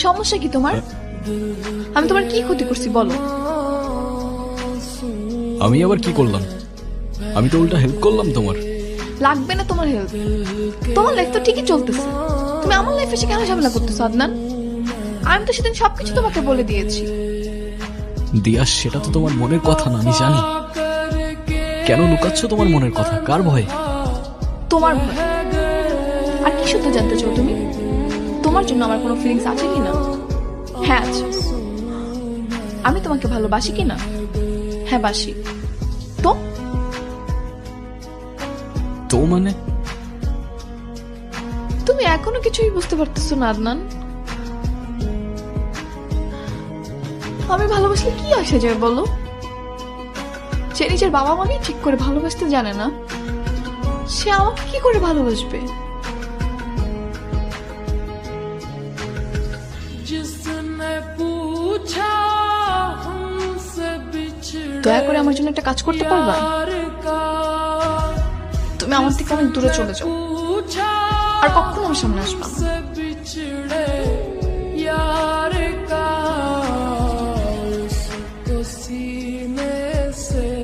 সমস্যা কি তোমার? আমি তোমার কি ক্ষতি করছি বলো? আমি আবার কি করলাম? আমি তো উল্টা হেল্প করলাম তোমার। লাগবে না তোমার হেল্প। তোমার লাইফ তো ঠিকই চলতেছে, তুমি আমার লাইফে এসে কেন ঝামেলা করতেছো আদনান? আমি তো সেদিন সবকিছু তোমাকে বলে দিয়েছি। দিয়া, সেটা তো তোমার মনের কথা না, আমি জানি। কেন লুকাচ্ছ তোমার মনের কথা? কার ভয়ে? তোমার ভয়। আর কি সত্য জানতে চাও তুমি? তোমার জন্য আমার কোনো ফিলিংস আছে কি না? হ্যাঁ আছে। আমি তোমাকে ভালোবাসি কি না? হ্যাঁ বাসি। তো তো মানে? তুমি এখনো কিছুই বুঝতে পারতেছো না আদনান? আমি ভালোবাসলে কি আসে যায় বলো? সে নিজের বাবা মাকে ঠিক করে ভালোবাসতে জানে না, সে আমাকে কি করে ভালোবাসবে? দয়া করে আমার জন্য একটা কাজ করতে পারবা? তুমি আমার থেকে অনেক দূরে চলে যাও, আর কখনো আমার সামনে আসবা না।